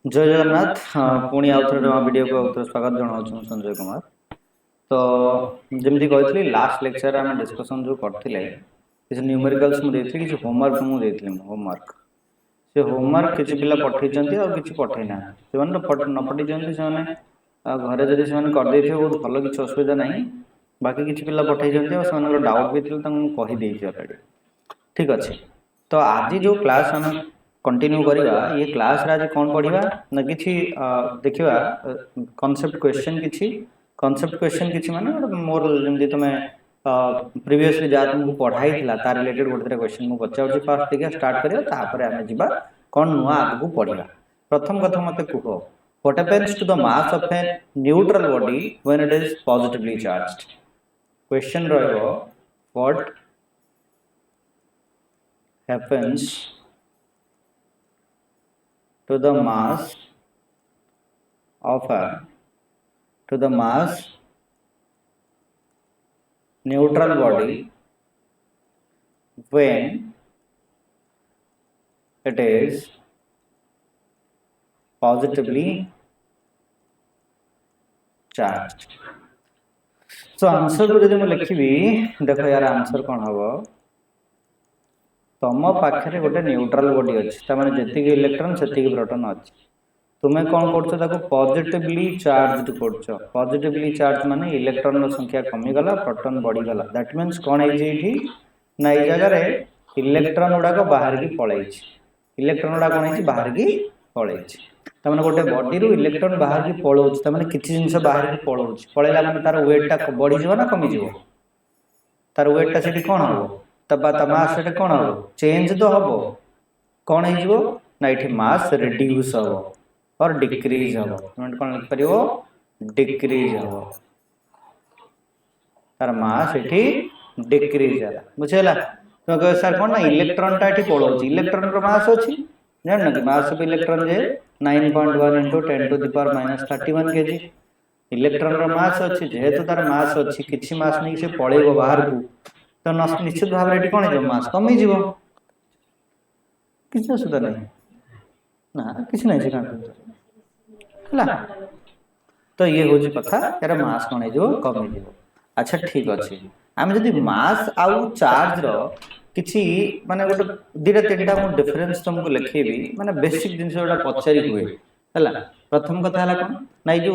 जय जगन्नाथ। पुणी आउ थे वीडियो को आउ स्वागत जनाऊँ संजय कुमार। तो जमी कही लास्ट लेक्चर आम डिस्कसन जो करते किसी न्यूमेरिकल्स मुझे किसी होमवर्क मुझे होमवर्क से होमवर्क किसी पिला पठे कि पठे ना से न पठे से घरे जब से करदे बहुत भल किसी असुविधा ना बाकी किसी पिला पठे डाउट भी थे कहीदे अलरेडी ठीक अच्छे। तो आज जो क्लास आम कंटिन्यू करिवा ये क्लास रे आज कौन पढ़िबा ना किछि देखिबा कांसेप्ट क्वेश्चन किछि माने मोर जेमि तमे प्रीवियसली जा तुमको पढ़ाई थिला तार रिलेटेड गोटे क्वेश्चन मु पचाउछि फर्स्ट देखिया स्टार्ट करिया तापर आमे जिबा कौन नुआ आगु पढ़िबा। प्रथम कथा मते कुहो what happens to the mass of a neutral body when it is positively charged. Question रहइबो what happens to the mass neutral body when it is positively charged। so answer को जब लिखी देखो यार आंसर कौन हम तुम पाखे गोटे न्यूट्रल बॉडी अच्छी मैंने जी इलेक्ट्रॉन से प्रोटॉन अच्छी तुम्हें कौन कर पॉजिटिवली चार्ज कर पॉजिटिवली चार्ज माने इलेक्ट्रॉन संख्या कमीगला प्रोटॉन बढ़ीगला दैट मीन्स कौन है ना ये जगह इलेक्ट्रॉन गुड़ाक बाहर की पलैं इलेक्ट्रॉन गुड़ा कौन है बाहर की पलैं तमें गोटे बॉडी रू इलेक्ट्रॉन बाहर की पलाऊँ तमें किसी जिन बाहर की पलाऊँ पलैला मैंने तार वेटा बढ़ीज ना कमीज तार वेटा से कौन हम मास से कौन हम चेंज तो हम कौन हो ना ये मास रिड्यूस हम और डिक्रीज हम तुम कौन लिखिपर डिक्रीज हम तार मास ये डिक्रीज है बुझेगा तुम कह सर कौन ना इलेक्ट्रॉन टा ये पलाऊँ इलेक्ट्रॉन मास अच्छी जान कि मास ऑफ इलेक्ट्रॉन जे 9.1 into 10 to the power -31 kg electron mass अच्छी जेहेतु तार मास अच्छी किसी मास नहीं से पलैब बाहर को तो निश्चित भाव में कौन हो मास कमी जीव किसी असुविधा नहीं ना किसी नहीं है तो ये हूँ कथा यार मास कौन हो कमी। अच्छा ठीक अच्छे आम जब मास आउ चार्ज किसी माने गोटे दीटा तीन टा डिफरेन्स तुमको लिखेबी माने बेसिक जिन पचारि हुए है। प्रथम कथा है कौन ना जो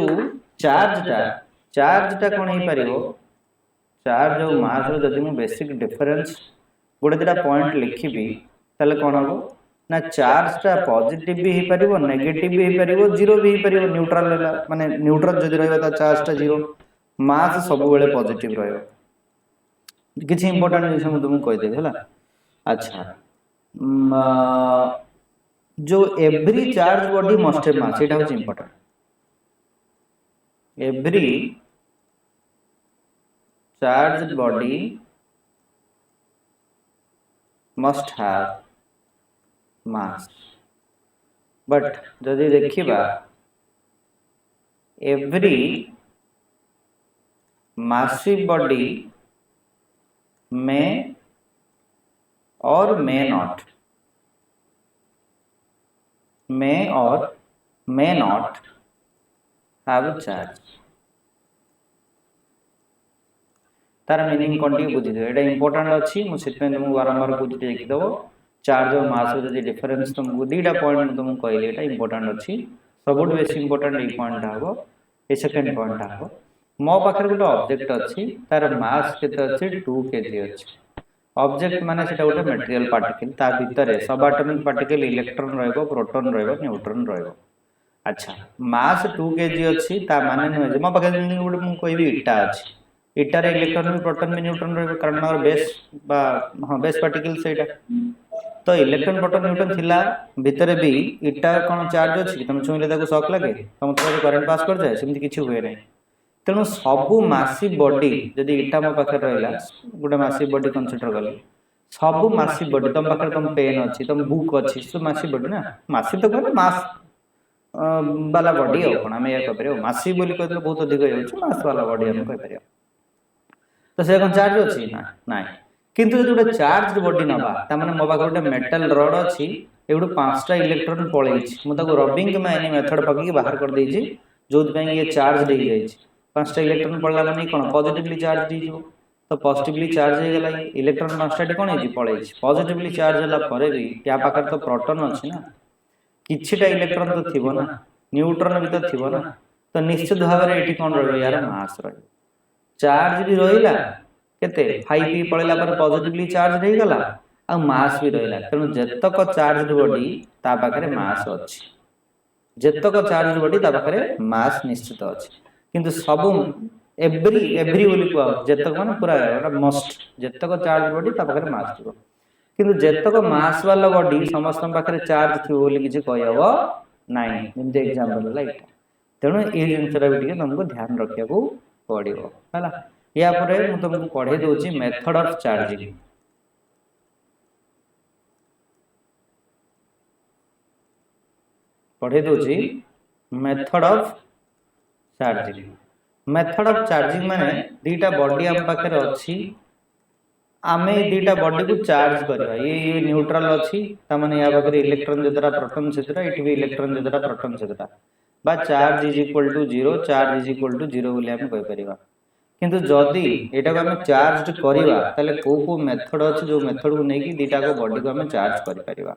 चार्जटा कौन हो पार चार्ज और मास जब मुझे बेसिक डिफरेन्स गोटे दीटा पॉइंट लिखी ताले कौन हम ना चार्जटा पॉजिटिव भी हो पार नेगेटिव भी हो पार जीरो भी हो पार न्यूट्रल माने न्यूट्रल जब रहा चार्जटा जीरो मास सब बेले पॉजिटिव रही किसी इंपोर्टेंट जिन तुमको कहीदेवी है। अच्छा जो every charge body must have मास यहाँ हूँ important every charge body must have mass but जदि देखिबा एवरी मासिव बॉडी में और मे नॉट हैव चार्ज तार मीनिंग कौन टी बुझी ये इंपोर्टेंट अच्छी मुझे तुमको बारंबार बुझी देखीदेव चार्ज और मास जो डिफरेन्स तुमको दीटा पॉइंट तुमको कहली ये इंपोर्टेंट अच्छी सब बेस इंपोर्टेंट ये पॉइंट हम ये सेकेंड पॉइंट हम मो पाखे गोटे ऑब्जेक्ट अच्छी तार मास के अच्छे 2 kg अच्छी ऑब्जेक्ट माने सेटा गोटे मटेरियल पार्टिकल ता भीतर सब एटॉमिक पार्टिकल इलेक्ट्रॉन रहइबो प्रोटॉन रहइबो न्यूट्रॉन रहइबो। अच्छा मास 2 kg अच्छी ता माने नुहे मो पाखे गोटे मु कहबी इटा अच्छी इटार इलेक्ट्रॉन भी प्रोटॉन भी न्यूट्रॉन रहइबो कारण बेस बा हां बेस पार्टिकल सेटा तो इलेक्ट्रॉन प्रोटॉन न्यूट्रॉन थिला भीतर भी इटा कोन चार्ज अच्छी तुम छुइले ताको शॉक लागे तुम तो करंट पास कर जाए सेमति किछि हुए नै तेणु सबू मासिव बॉडी जदि इटा मो पाखे रहा गोटे मासिव बॉडी कंसीडर कले सबू मासिव बॉडी तुम पाखे तुम पेन अच्छी तुम बुक अच्छी सब मासिव बॉडी ना मासिव तो कहना मास वाला बॉडी आम या कह मासिव बोली कहते बहुत अधिक हो मास वाला बॉडी आम कह तो से कौन चार्ज अच्छी ना ना किंतु जो गोटे चार्ज बॉडी नबा तामाने मो पाखे गोटे मेटल रड अछि एडू 5टा इलेक्ट्रॉन पळैछि मु ताको रबिंग माइनिंग मेथड पकि बाहर कर देछि जोथ पे ये चार्ज दे जाइछि 5टा इलेक्ट्रॉन पड़ला माने कोन पॉजिटिवली चार्ज दी जो तो पॉजिटिवली चार्ज हे गेला इलेक्ट्रॉन 5टा कोन हे पळैछि पॉजिटिवली चार्ज होला परे भी या पाकर तो प्रोटॉन अछि ना किछिटा इलेक्ट्रॉन तो थिबो ना न्यूट्रॉन भी तो थिबो ना तो निश्चित भाव में एठी कोन रहबो यार मास रहबो चार्ज भी रहिला केते 5 पी पळेला पर पॉजिटिवली चार्ज रहि गला आ मास भी रहिला तेनु जतक चार्ज बॉडी ता पाखरे मास अछि जतक चार्ज बॉडी ता पाखरे मास निश्चित अछि किंतु सब एवरी बोली को जतक माने पूरा मस्ट जतक चार्ज बॉडी ता पाखरे मास थिबो किंतु जतक मास वाला बॉडी समस्त पाखरे चार्ज थिबो बोली किछि कहयबो नाही जेमते एग्जांपल लाइट तेणु ये जिनसरा भी तुमको ध्यान रखा पड़ो है या तुमको पढ़े दूसरी मेथड ऑफ चार्जिंग पढ़े दूसरी method of charging method of charging माने दीटा बॉडी आम पाखे अच्छी आमे दीटा बॉडी को चार्ज करवा ये न्यूट्रल अच्छी तामाने या पाखे इलेक्ट्रॉन जतरा प्रोटॉन सेतरा एठी भी इलेक्ट्रॉन जतरा प्रोटॉन सेतरा बा charge is equal to 0 charge is equal to 0 बोली हम कहि परिबा किंतु जदी एटा को हम चार्ज करबा तले को मेथड अछि जो मेथड को नै कि दीटा को बॉडी को हम चार्ज करि परिबा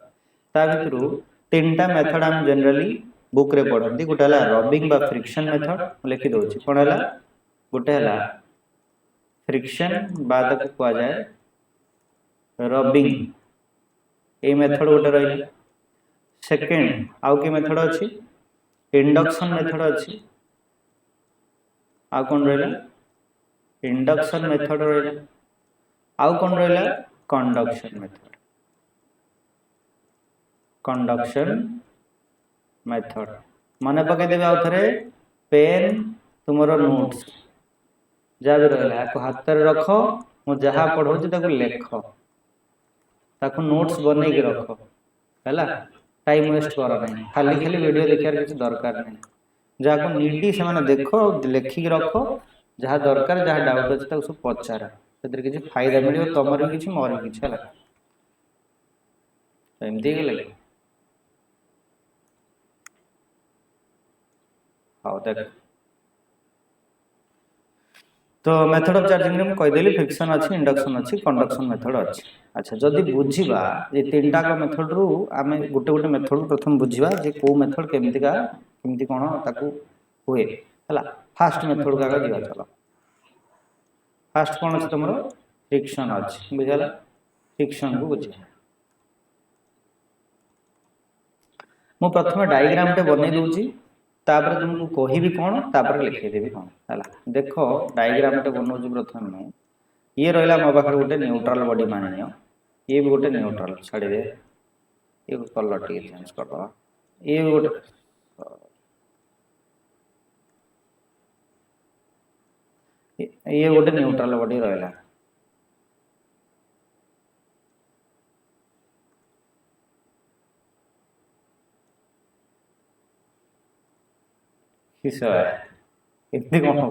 ता भितरु तीनटा मेथड हम जनरली बुक रे पढंती गोटे हला रबिंग बा फ्रिक्शन मेथड लिखि दोछि कोन हला गोटे हला फ्रिक्शन बाद को कुआ जाय रबिंग ए मेथड गोटे रहिला सेकंड आउ के मेथड अछि इंडक्शन मेथड अच्छी आउ कौन रहा इंडक्शन मेथड रहा आउ कौन रहा कंडक्शन मेथड कंडक्शन मेथड मन पकई देवे आउ थे पेन तुमर नोट्स जहाँ भी रहा को हाथ में रख मु जहाँ पढ़ाऊँ लेख ताकू नोट्स बन के रख है टाइम वेस्ट कर नहीं खाली खाली वीडियो देखार किसी दरकार नहीं जहाँ को नीडी से देख लेखिक रख जहाँ दरकार जहाँ डाउट अच्छे सब पचार से किसी फायदा मिले तुम भी किसी मोर भी किसी है एमती गले हाँ देख तो मेथड ऑफ चार्जिंग में कहीदेली फ्रिक्शन अच्छी इंडक्शन अच्छी कंडक्शन मेथड अच्छी अच्छा जदि बुझा ये तीनटा का मेथड रु आम गोटे गोटे मेथड प्रथम बुझा जे को मेथड केमतिका केमति कोन ताकू हुए हला फास्ट मेथड का जीवा चलो फास्ट कोन अछि तमरो फ्रिक्शन अछि बुझला फ्रिक्शन को बुझा मु प्रथम डायग्राम टे बनै दोची तापर तुमको कही भी कौन तापर लिखे देबी कौन है देख डायग्राम टे बनाऊँ प्रथम ये रहा मो पाखे गोटे न्यूट्रल बॉडी मान नियो ये भी गोटे न्यूट्रल छाड़ी दे ये कलर टी चेंज कर दवा ये भी गोटे ये गोटे न्यूट्रल बॉडी रहा किस इतनी कौन हो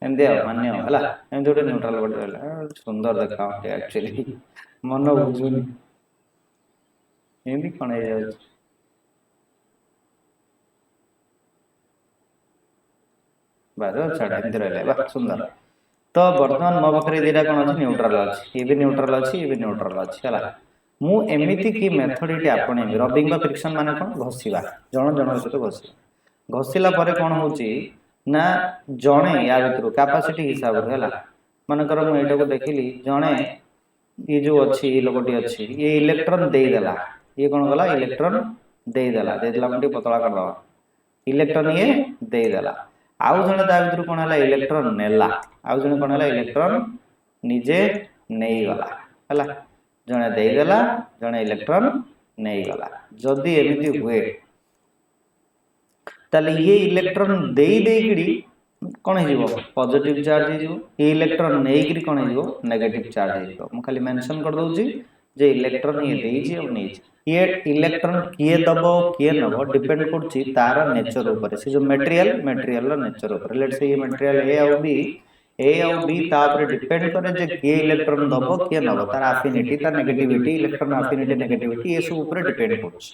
एमती मान्य है एमती गोटे न्यूट्रल बॉडी रहा सुंदर देखा एक्चुअली मन बुझुनी एमती कौन है छाड़ा एमती रहा सुंदर तो बर्तमान मो पाखे दीटा कौन अच्छी न्यूट्रल अच्छी ये भी न्यूट्रल अच्छी ये भी न्यूट्रल अच्छी है मु एमती की मेथड ये आपणे रबिंग बा फ्रिक्शन माने कौन घसीबा जन जन सहित घसीबा घसीला परे कौन होची ना जणे या भितर कैपेसिटी हिसाब रे हला मानकर मु एटा को देखिली जणे ये जो अच्छी लोकटी अच्छी ये इलेक्ट्रॉन दे देला ये कौन गला इलेक्ट्रॉन दे देला मटे पतला कर दवा इलेक्ट्रॉन ये दे देला आउ जने ता भितर कौन हला इलेक्ट्रॉन नेला आउ जने कौन हला इलेक्ट्रॉन निजे नेई गला हला जने दे देला जने इलेक्ट्रॉन नेई गला जदी एमिति हुए ताले ये इलेक्ट्रॉन देई देइकरी कौन हिजो पॉजिटिव चार्ज हिजो ये इलेक्ट्रॉन नेइकरी कौन हिजो नेगेटिव चार्ज हिजो हम खाली मेंशन कर दउची जे इलेक्ट्रॉन ये देइछि और नै ये इलेक्ट्रॉन किए दबो किए नबो डिपेंड करछि तार नेचर ऊपर से जो मटेरियल रो नेचर ऊपर लेट्स से ये मटेरियल ए और बी तापर डिपेंड करे जे किए इलेक्ट्रॉन दबो किए नबो तार अफिनिटी तार नेगेटिविटी इलेक्ट्रॉन अफिनिटी नेगेटिविटी ये सब ऊपर डिपेंड करछि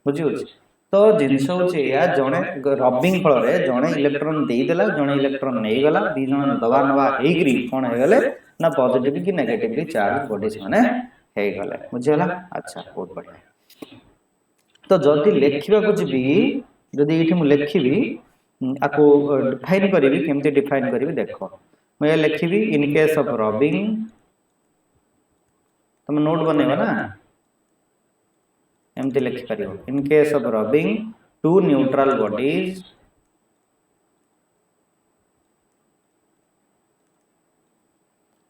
बुझि होछि तो जिनस होछि या जणे रबिंग फल रे जणे इलेक्ट्रॉन देई देला जणे इलेक्ट्रॉन नै गला दी जण दबा नबा हेग्री कोन हे गले ना पॉजिटिव की नेगेटिव चार्ज बॉडी से माने हे गले बुझियला अच्छा बहुत बढ़िया तो जदि लेखिबा को जिबी जदि एठी मु लेखिबी आको डिफाइन करिवि केमते डिफाइन करिवि देखो मैं लेखिबी इन केस ऑफ रबिंग तुम नोट बनेबा ना एमते लिखि परियो in case of rubbing two neutral bodies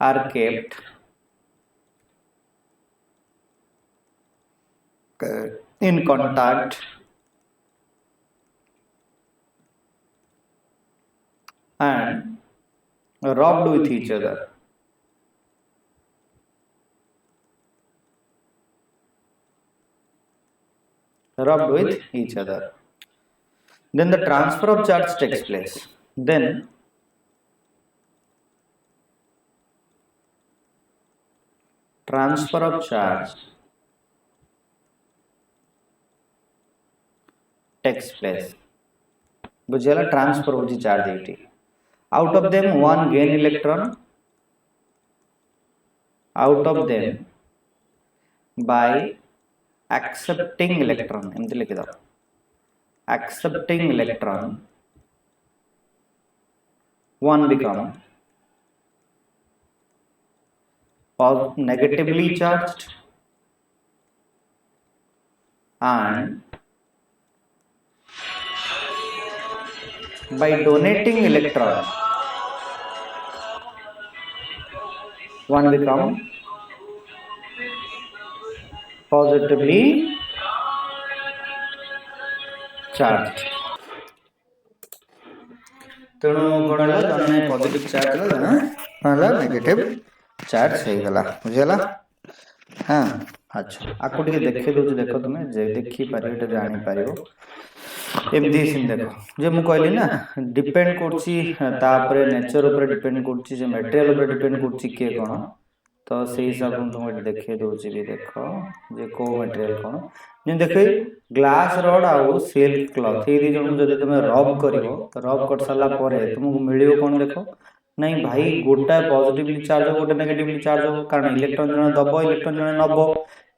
are kept in contact and rubbed with each other. Rubbed with each other. Then the transfer of charge takes place. Then transfer of charge takes place. बुझियला transfer होची charge एटी out of them one gain electron out of them by accepting electron एमति लिखि दो accepting electron one become negatively charged and by donating electron one become positively charged तेणु कोन जने positive charge जने negative charge हो गला बुझला हां अच्छा आको टिके देखे दो देखो तुमे जे देखि पारियो जानि पारियो एमदी सिन देखो जे मु कहली ना डिपेंड करछि तापरे नेचर ऊपर डिपेंड करछि जे मटेरियल ऊपर डिपेंड करछि के कोन तो से हिसाब से तुम देखे दोछि भी देखो जे को मटेरियल कोन जे देखे ग्लास रॉड आउ सिल्क क्लॉथ ए दी जण जदि तुमे रब करिवो रब कर सला परे तुमको मिलियो कोन देखो नहीं भाई गोटा पॉजिटिवली चार्ज हो गोटा नेगेटिवली चार्ज हो कारण इलेक्ट्रॉन जण दबो इलेक्ट्रॉन जण नबो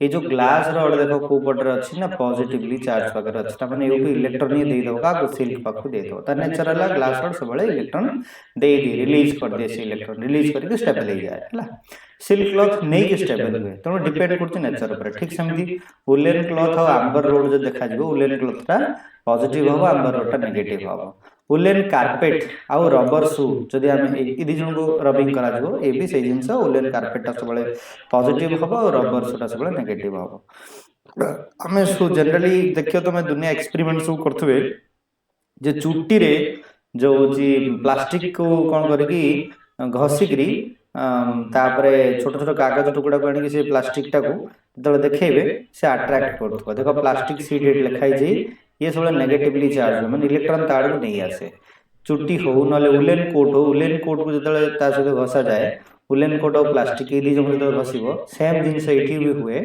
ये जो ग्लास रॉड देखो को पटर अछि ना पॉजिटिवली चार्ज वगैरह अछि त माने एउ इलेक्ट्रॉन ही दे दो का सिल्क पाखु दे दो त नेचुरल ग्लास रॉड सबले इलेक्ट्रॉन दे दी रिलीज कर दे से इलेक्ट्रॉन रिलीज करके स्टेबल हो जाए हला सिल्क क्लॉथ नहीं के स्टेबल हुए तो डिपेंड करछि नेचर ऊपर ठीक समिति वुलन क्लॉथ और आंबर रोड जो देखा जिवो वुलन क्लॉथ ता पॉजिटिव हो आंबर रोड ता नेगेटिव हो वुलन कार्पेट आउ रबर शू जदि हम ए दी जण को रबिंग करा जिवो ए भी से जिंस वुलन कार्पेट ता सबले पॉजिटिव हो और रबर शू ता सबले नेगेटिव हो हमें शू जनरली देखियो तो मैं दुनिया एक्सपेरिमेंट शू करथबे जे चुट्टी रे जो जी प्लास्टिक को कोन करकी घसीकरी तापरे छोट छोट कागज टुकड़ा को आनी से प्लास्टिक टा को जब देखेबे से अट्रैक्ट करथबो देखो प्लास्टिक सीट लिखाई जे ये सब नेगेटिवली चार्ज माने इलेक्ट्रॉन ताड़ को नहीं आसे चुट्टी हो नले उलेन कोट को जतले ता सहित घसा जाए उलेन कोट और प्लास्टिक ए दी जो जतले घसिबो सेम जिंस एठी भी हुए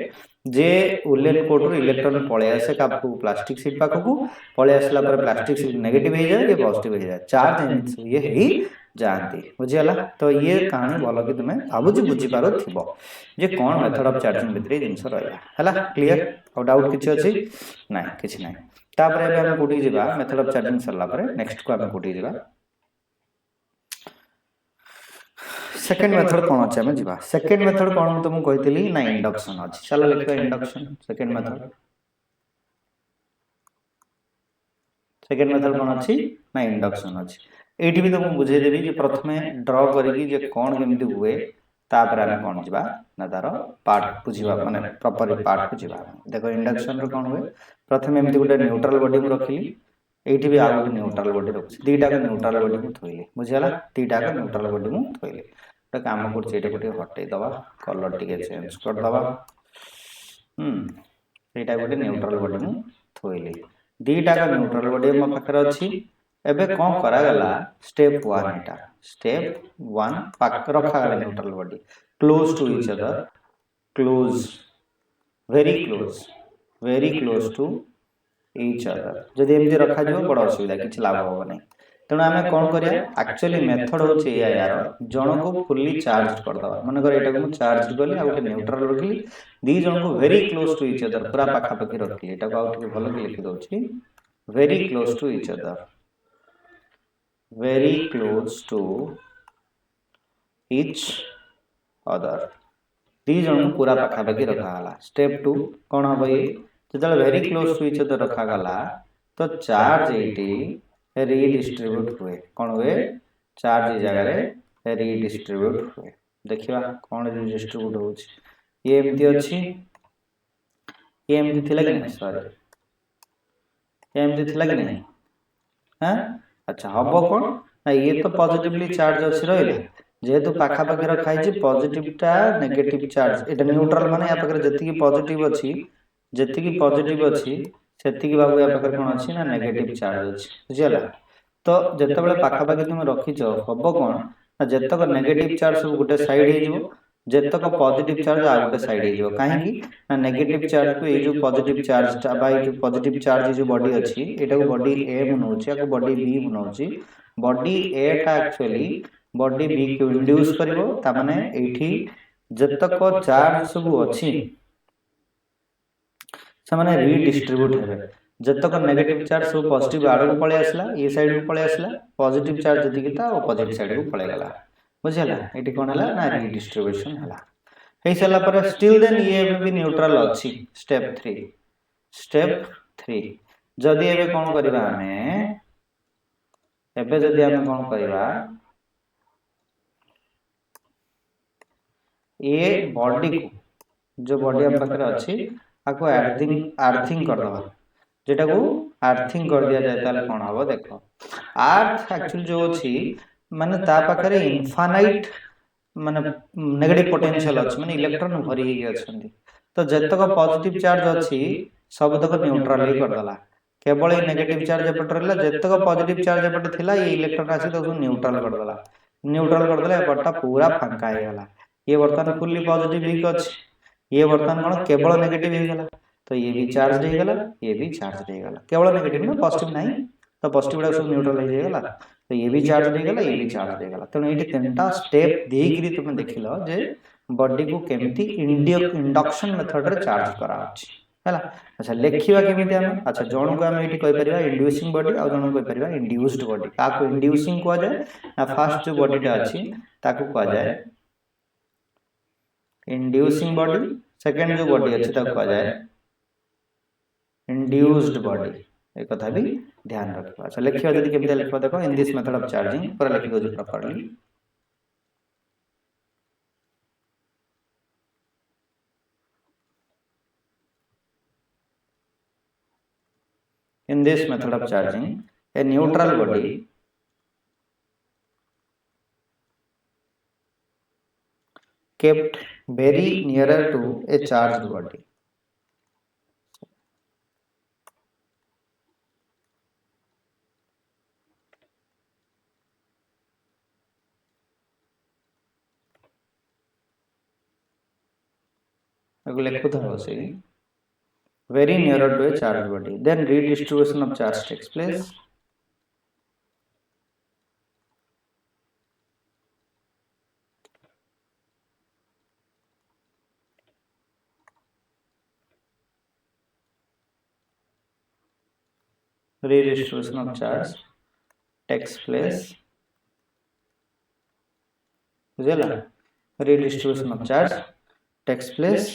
जे उलेन कोट रो इलेक्ट्रॉन पळे आसे कापू प्लास्टिक सीट पाखकू पळे आसला पर प्लास्टिक सीट नेगेटिव हो जाए ये पॉजिटिव हो जाए चार्ज ये ही जानती बुझियला तो ये कहानी बोलो कि तुमे भाबुजी बुझी पारो थिबो जे कोन मेथड ऑफ चार्जिंग भितरे जिंस रहला हला क्लियर और डाउट किछ अछि नाही किछ नाही तापरे बे हम कोठी जिबा मेथड ऑफ चार्जिंग सरला परे नेक्स्ट को हम कोठी जिबा सेकंड मेथड कोन अछि हम जिबा सेकंड मेथड कोन तुम कहितली ना इंडक्शन अछि चलो लिखो इंडक्शन सेकंड मेथड कोन अछि ना इंडक्शन अछि एठी भी तुमको बुझे देबी जे प्रथमे ड्रा करिकि जे कोन केमिति हुए तापर हम कोन जिबा ना तारो पार्ट बुझिबा माने प्रॉपर पार्ट बुझिबा देखो इंडक्शन रो कोन हुए प्रथमे एमिति गुटे न्यूट्रल बॉडी को रखिली एठी भी आगु न्यूट्रल बॉडी रखछि दीटा के न्यूट्रल बॉडी को थोइले बुझियला दीटा के न्यूट्रल बॉडी को थोइले त काम करछि एटा गुटे हटै दबा कलर टिके चेंज कर दबा एटा गोटे न्यूट्रल बॉडी मु थोइली दीटा का न्यूट्रल बॉडी मो पाखर अछि एबे कोन करा गला स्टेप 1 एटा स्टेप 1 पाक रखा गला neutral body close to each other close very close to each other जदि एमती रखा जो बड़ असुविधा किछ लाभ होबो नै तेणु आम कौन करिया एक्चुअली मेथड होची यार जन को फुल्ली चार्ज कर दवा मन कर एटा को चार्ज कली आ गोटे न्यूट्रल रखली दी जन को very close to each other पूरा पाखा पाखी रखली एटा को आउट भलो के लिखि दोची very close to each other very close to each other दी जन को पूरा पाखा पाखी रखा गला स्टेप 2 कोन हबो ये जदल very close to each other रखा गला तो चार्ज एटी रीडिस्ट्रीब्यूट हुए कौन हुए चार्ज जगह रे रीडिस्ट्रीब्यूट हुए देखिबा कौन रीडिस्ट्रीब्यूट होछि ये एमती अछि ये एमती थिला कि नहीं सॉरी ये एमती थिला कि नहीं हां अच्छा हबो कौन ना ये तो पॉजिटिवली चार्ज अछि रहले जेहेतु पाखा पाखी रखाई छी पॉजिटिवटा नेगेटिव चार्ज एटा न्यूट्रल माने या पाखरे जति की पॉजिटिव अछि जति की पॉजिटिव अछि सेति की बाबू या पाखरे कोन अछि ना नेगेटिव चार्ज अछि बुझियला तो जते बेले पाखा पाखी तुम रखी छ हबो कोन ना जतक नेगेटिव चार्ज सब गुटे साइड हे जिवो जतक पॉजिटिव चार्ज आ गुटे साइड हे जिवो काहे की ना नेगेटिव चार्ज को ए जो पॉजिटिव चार्ज ता बाय जो पॉजिटिव चार्ज जो बॉडी अछि एटा को बॉडी ए बनौछि आ को बॉडी बी बनौछि बॉडी ए टा एक्चुअली बॉडी बी को इंड्यूस करिवो ता माने एठी जतक चार्ज सब अछि समाने रीडिस्ट्रीब्यूट हेबे जतक नेगेटिव चार्ज सब पॉजिटिव आड़ को पळे आसला ये साइड को पळे आसला पॉजिटिव चार्ज जति किता ऑपोजिट साइड को पळे गला बुझला एटी कोन हला ना रीडिस्ट्रीब्यूशन हला हे सला पर स्टिल देन ये भी न्यूट्रल अछि स्टेप 3 जदि एबे कोन करबा हमें एबे जदि हम कोन करबा ये बॉडी को जो बॉडी हम पाखरे अछि आको अर्थिंग कर दवा जेटा को अर्थिंग कर दिया जाय ताले कोन हबो देखो अर्थ एक्चुअली जो अछि माने ता पाखरे इनफाइनाइट माने नेगेटिव पोटेंशियल अछि माने इलेक्ट्रॉन भरी हे अछंती तो जतक पॉजिटिव चार्ज अछि सब तक न्यूट्रल ही कर दला केवल ए नेगेटिव चार्ज एपट रहला जतक पॉजिटिव चार्ज एपट थिला ये इलेक्ट्रॉन आसी तो न्यूट्रल कर दला एपटा पूरा फांका हे गला ये वर्तमान फुल्ली पॉजिटिव ही अछि ये वर्तमान कोन केवल नेगेटिव हे गला तो ये भी चार्ज रह गला ये भी चार्ज रह गला केवल नेगेटिव ना पॉजिटिव नहीं तो पॉजिटिव वाला सब न्यूट्रल हो जाएगा तो ये भी चार्ज रह गला ये भी चार्ज रह गला तो एटी तीनटा स्टेप देगिरी तुम देखिलो जे बॉडी को केमिति इंडक्शन मेथड रे चार्ज करा अछि हला अच्छा लेखिबा केमिति हम अच्छा जण को हम एटी कहि परिबा इंड्यूसिंग बॉडी आ जण को कहि परिबा इंड्यूस्ड बॉडी का को इंड्यूसिंग को जाय ना फर्स्ट जो बॉडीटा अछि ताको को जाय इंड्यूसिंग बॉडी सेकंड जो बॉडी अछि ताको को जाय इंड्यूस्ड बॉडी एक कथा भी ध्यान रखबा अच्छा लिखियो जदी केमिति लिखबा देखो in this method of charging पूरा लिखि दो properly in this method of charging a neutral body kept very nearer to a charged body अगले लिखो था से very nearer to a charged body then redistribution of charge takes place redistribution of charge takes place बुझला redistribution of charge takes place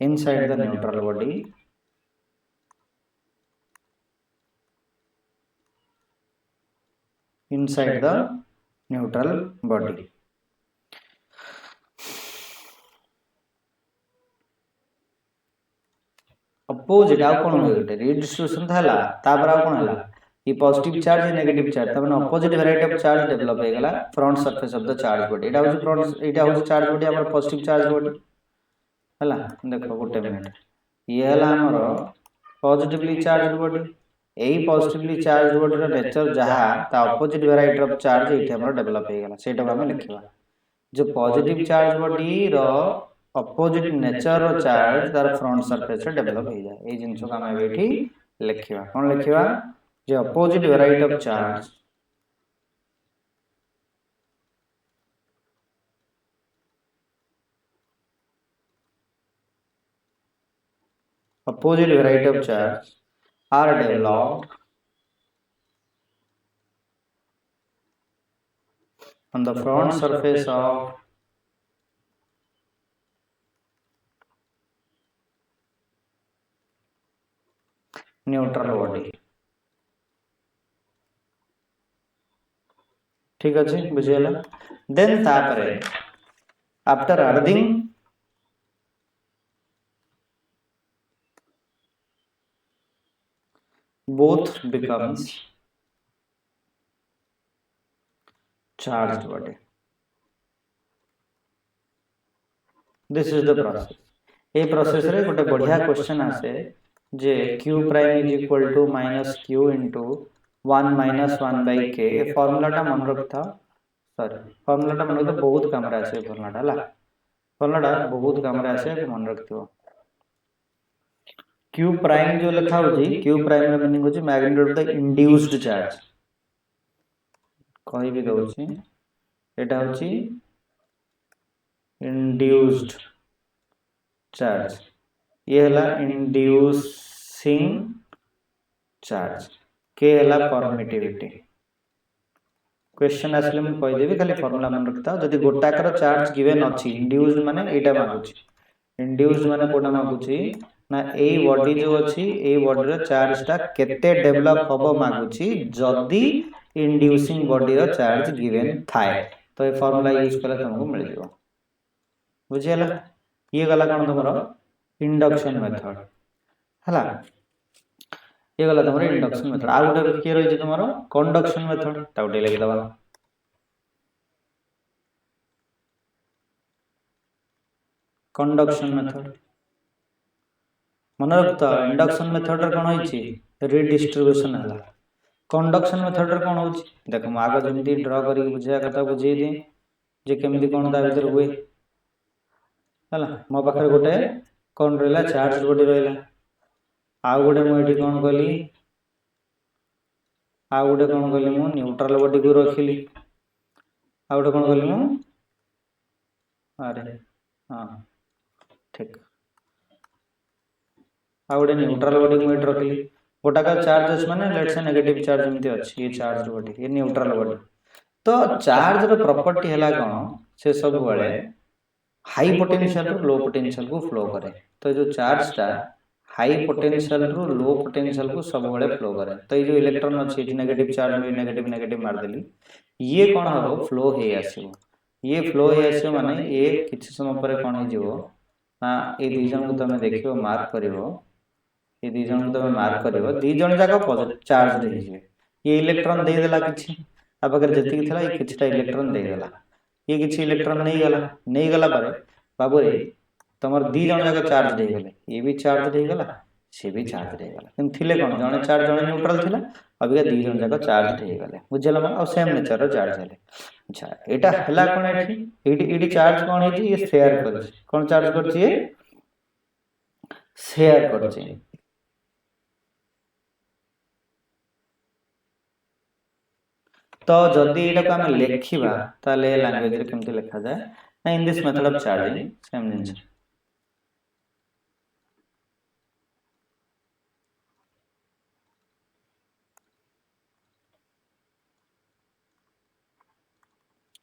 inside the neutral body inside the neutral body opposite आ कोन होइटे redistribution थाला तापर आ कोन हला ये पॉजिटिव चार्ज नेगेटिव चार्ज तब opposite variety of charge develop हे गला front surface of the charge body एटा होची फ्रंट एटा होची चार्ज बॉडी हमर पॉजिटिव चार्ज बॉडी हला देखो गोटे मिनिट ये हला हमर पॉजिटिवली चार्ज बॉडी एई पॉजिटिवली चार्ज बॉडी रो नेचर जहा ता ऑपोजिट वेराइटी ऑफ चार्ज एठी हमर डेवलप हे गेला सेटा हम लिखिबा जो पॉजिटिव चार्ज बॉडी रो ऑपोजिट नेचर रो चार्ज तार फ्रंट सरफेस रे डेवलप हे जाय ए जिंसो का हम एठी लिखिबा कोन लिखिबा जो opposite variety of charge opposite variety of charge are developed on the front surface of neutral body ठीक अछि बुझियला देन तापरे after adding both becomes charged body. This is the process. ये प्रोसेस रे गोटे बढ़िया क्वेश्चन आसे जे q prime is equal to minus q into 1 minus 1 by k ए फार्मूला टा मन रखता सॉरी फार्मूला टा मन रखता बहुत काम रे आसे फार्मूला टा ला फार्मूला टा बहुत काम रे आसे मन रखतियो q प्राइम जो लिखा होजी q प्राइम रे मीनिंग होजी magnitude of the induced charge कहि भी दोछि एटा होची इंड्यूस्ड चार्ज ये हला इंड्यूसिंग चार्ज के हला परमिटिविटी क्वेश्चन आसले हम कहि देबी खाली फार्मूला मन रखता जदी गोटाकर चार्ज गिवन अछि इंड्यूस्ड माने एटा मागुची इंड्यूस्ड माने कोना मागुची ना ए बॉडी जो अछि ए बॉडी रो चार्ज ता केते डेवलप होबो मागुची जदी इंड्यूसिंग बॉडी रो चार्ज गिवन थाए तो ए फार्मूला यूज करले तुमको मिल जेबो बुझियला ये गला कोन तमरो इंडक्शन मेथड हला ये गला तमरो इंडक्शन मेथड आ गुटे के रहि जे तमरो कंडक्शन मेथड ताउटे लगे दबा कंडक्शन मेथड मन रखता इंडक्शन मेथड रे कोन होइची रिडिस्ट्रीब्यूशन हला कंडक्शन मेथड रे कोन होची देखो म आगे जमिति ड्रा करी बुझिया कथा बुझी दे जे केमिति कोन ता भीतर हुए हला मो पाखरे गोटे कोन रहला चार्ज बॉडी रहला आ गोटे म एठी कोन कली आ गोटे कोन कली मु न्यूट्रल बॉडी को रखिली आ गोटे कोन कली मु अरे हां ठीक आ गोटे न्यूट्रल बॉडी को एठी रखिली गोटा का चार्ज अछि माने लेट्स से नेगेटिव चार्ज एमती अछि ये चार्ज बॉडी ये न्यूट्रल बॉडी तो चार्ज रो प्रॉपर्टी हला कोन से सब बळे हाई पोटेंशियल रो लो पोटेंशियल को फ्लो करे तो जो चार्ज ता हाई पोटेंशियल रो लो पोटेंशियल को सब बळे फ्लो करे तो ये जो इलेक्ट्रॉन अछि नेगेटिव चार्ज में नेगेटिव नेगेटिव मार देली ये कोन हो फ्लो हे आसीबो ये फ्लो हे आसीबो माने ये किछ समय पर कोन हे जीवो ना ए दी जन को तमे देखियो मार्क करिवो ये दी जन को तमे मार्क करिवो दी जन जाका पॉजिटिव चार्ज दे जे ये इलेक्ट्रॉन दे देला किछ अब अगर जति थला ये किछटा इलेक्ट्रॉन दे देला ये किछ इलेक्ट्रॉन नहीं गला पारे बाबू रे तमर दी जन जाका चार्ज दे गेले ये भी चार्ज दे गेला से भी चार्ज दे गेला हम थिले कोन जने चार्ज जने न्यूट्रल थिला अबे दी जन जाका चार्ज दे गेले बुझला मा और सेम नेचर रो चार्ज हेले अच्छा एटा हला कोन एठी एडी चार्ज कोन है जी ये शेयर कर कोन चार्ज करछि ये शेयर करछि तो जदी एटा को हम लेखिबा ताले लैंग्वेज रे केमते लिखा जाय in this method of charging same jeans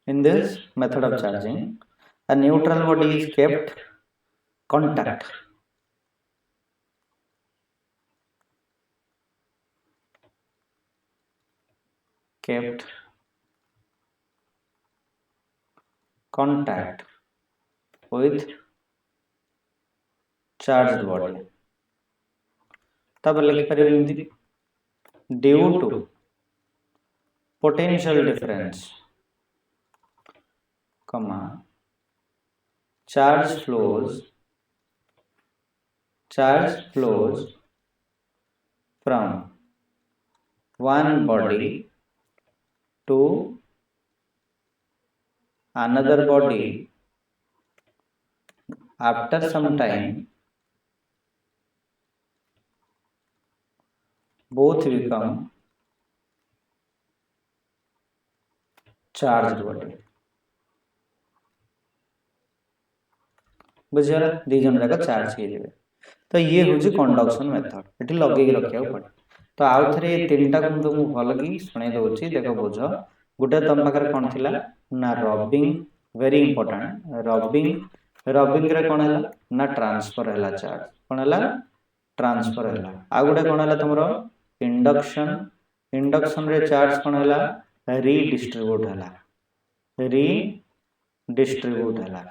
in this method of charging a neutral body is kept contact with charged body तब लिख परिबे due to potential difference comma charge flows charge flows from one body to another body after some time both become charged body। बुझिगला दी जन जाक charge हो जाए। तो ये हूँ कंडक्शन मेथड ये लगे रखा पड़े। तो आउ थे तीन टाक तुमको भल कि शुणी दूसरी देख बुझ गोटे तुम पाखे कौन थी ना rubbing very important rubbing rubbing रे कौन है ना ट्रांसफर है चार्ज कौन है ट्रांसफर है आ गोटे कौन है तुम इंडक्शन इंडक्शन रे चार्ज कौन है रीडिस्ट्रीब्यूट है रीडिस्ट्रीब्यूट है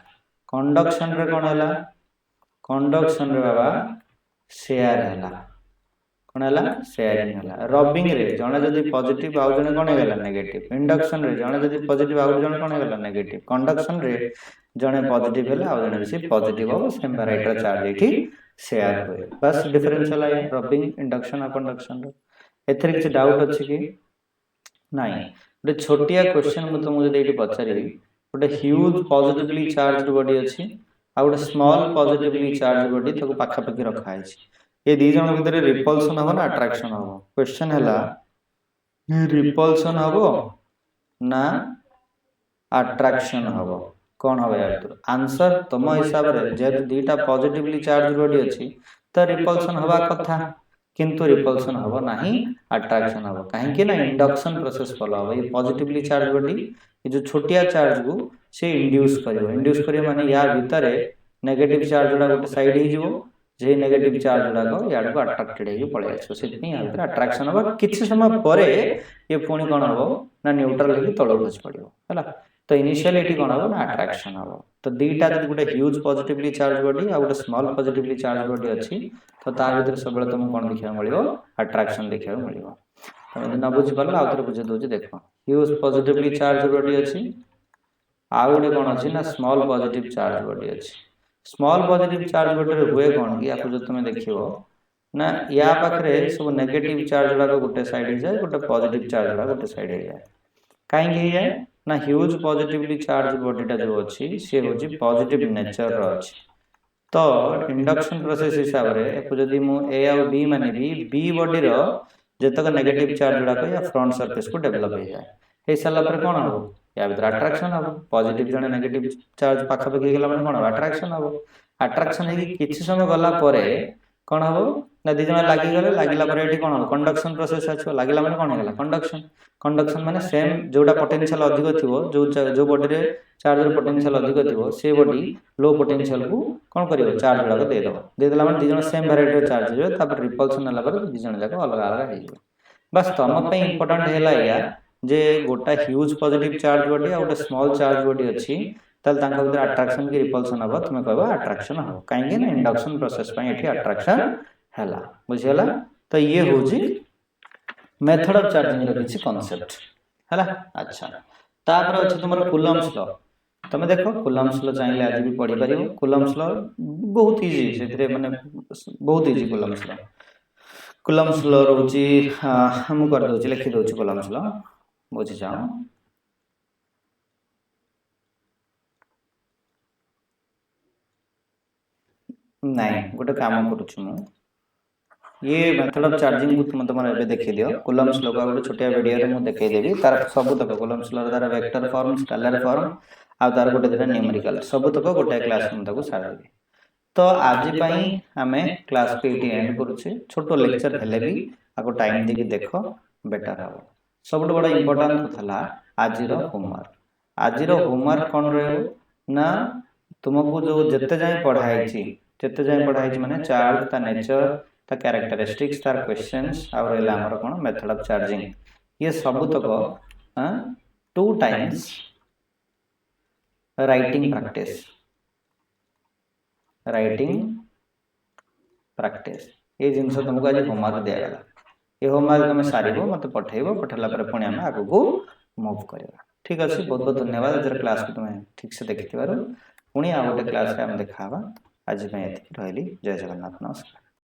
कंडक्शन रे कौन है कंडक्शन रे बाबा शेयर है कौन है शेयरिंग है रबिंग रे जने जदी पॉजिटिव आउ जने कौन है नेगेटिव इंडक्शन रे जने जदी पॉजिटिव आउ जने कौन है नेगेटिव कंडक्शन रे जने पॉजिटिव है आउ जने भी पॉजिटिव हो सेम वैरायटी चार्ज एठी शेयर होए बस डिफरेंशियल है रबिंग इंडक्शन और कंडक्शन रे एथरे किछ डाउट अछि कि नहीं गोटे छोटिया क्वेश्चन मु तुमको जदी एठी पचारि गोटे ह्यूज पॉजिटिवली चार्ज्ड बॉडी अछि आ गोटे स्मॉल पॉजिटिवली चार्ज्ड बॉडी ताको पाखा पाखी रखा है ये दी जन भीतर रिपल्सन हम ना अट्रैक्शन हम क्वेश्चन है रिपल्सन हम ना अट्रैक्शन हम कौन हम यार आंसर तुम हिसाब रे जेत दीटा पॉजिटिवली चार्ज बॉडी अछि त रिपल्सन हवा कथा किंतु रिपल्सन हबो नहीं अट्रैक्शन हबो काहे कि ना इंडक्शन प्रोसेस फॉलो हबो ये पॉजिटिवली चार्ज बॉडी ये जो छोटिया चार्ज को से इंड्यूस करियो माने या भीतर नेगेटिव चार्ज गुडा गोटे साइड ही जिवो जे नेगेटिव चार्ज गुडा को याड को अट्रैक्टेड हे पळे आछो सेति या भीतर अट्रैक्शन हबो किछि समय परे ये पुणी कोन हबो ना न्यूट्रल हे तळो खस पड़ियो हला तो इनिशियली एटी कोन हबो ना अट्रैक्शन हबो तो दीटा जदि गोटे ह्यूज पॉजिटिवली चार्ज बॉडी आ गोटे स्मॉल पॉजिटिवली चार्ज बॉडी अछि तो ता भीतर सब बेले तुम कोन देखिया मिलियो अट्रैक्शन देखिया मिलियो तमे न बुझि परला आउतर बुझि दोछि देखो ह्यूज पॉजिटिवली चार्ज बॉडी अछि आ गोटे कोन अछि ना स्मॉल पॉजिटिव चार्ज बॉडी अछि स्मॉल पॉजिटिव चार्ज बॉडी रे हुए कोन कि आपको जो तुम देखियो ना या पाखरे सब नेगेटिव चार्ज गुडा गोटे साइड हे जाय गोटे पॉजिटिव चार्ज गुडा गोटे साइड हे जाय काहे कि हे ना ह्यूज पॉजिटिवली चार्ज बॉडीटा जो अछि से होछि पॉजिटिव नेचर रो अछि तो इंडक्शन प्रोसेस हिसाब रे एको जदी मु ए और बी माने बी बॉडी रो जतक नेगेटिव चार्ज गुडा को या फ्रंट सरफेस को डेवलप हो जाए हे साला पर कोन हो या भीतर अट्रैक्शन हो पॉजिटिव जने नेगेटिव चार्ज पाखा पाखी गेला माने कोन अट्रैक्शन हो अट्रैक्शन हे कि किछि समय गला परे कोन हो ना दी जने लागि गले लागिला परे एठी कोन हो कंडक्शन प्रोसेस आछो लागिला माने कोन होला कंडक्शन कंडक्शन माने सेम जोटा पोटेंशियल अधिक थिवो जो बॉडी रे चार्ज पोटेंशियल अधिक थिवो से बॉडी लो पोटेंशियल को कोन करियो चार्ज लगा दे देला माने दी जने सेम वैरायटी चार्ज हो तापर रिपल्सन होला पर दी जने जाको अलग अलग हे बस तम पे इंपोर्टेंट हैला या जे गोटा ह्यूज पॉजिटिव चार्ज बॉडी आ गोटा स्मॉल चार्ज बॉडी अछि तल तांका भीतर अट्रैक्शन की रिपल्सन हबो तुमे कहबा अट्रैक्शन हबो काहे ना इंडक्शन प्रोसेस पय एठी अट्रैक्शन हैला बुझियला तो ये होजी मेथड ऑफ चार्जिंग रो किछि कांसेप्ट हैला अच्छा तापर अछि तुमर कूलम्स लॉ तमे देखो कूलम्स लॉ चाहिले आज भी पढी परियो कूलम्स लॉ बहुत इजी सेतरे माने बहुत इजी कूलम्स लॉ रोची हम कर दोछि लिखि दोछि कूलम्स लॉ बुझि जाओ नहीं गोटे काम करूछु मु ये मेथड ऑफ चार्जिंग को तुम तमरा एबे देखि दियो कूलम्स लॉ का गोटे छोटिया वीडियो रे मु देखाई देबी तार सब तक कूलम्स लॉ तार वेक्टर फॉर्म स्केलर फॉर्म आ तार गोटे दिना न्यूमेरिकल सब तक गोटे क्लास मु ताको सारा देबी तो आज पई हमें क्लास को एटी एंड करूछु छोटो लेक्चर हेले भी आको टाइम देके देखो बेटर हो सब बड़ा इंपोर्टेंट थला आज रो होमवर्क कोन रे ना तुमको जो जत्ते जाय पढाई छी माने चार्ज ता नेचर ता कैरेक्टरिस्टिक्स तार क्वेश्चंस और एला हमर कोन मेथड ऑफ चार्जिंग ये सब तक 2 टाइम्स राइटिंग प्रैक्टिस ये जिनस तुमको आज होमवर्क दिया गला ये होमवर्क तुम सारिबो मते पठेइबो पठला पर पुणी हम आगु को मूव करबा ठीक अछि बहुत बहुत धन्यवाद जरा क्लास को तुम ठीक से देखिथिबारो पुणी आ गोटे क्लास रे हम देखाबा। आज एतिकी रही जय जगन्नाथ नमस्कार।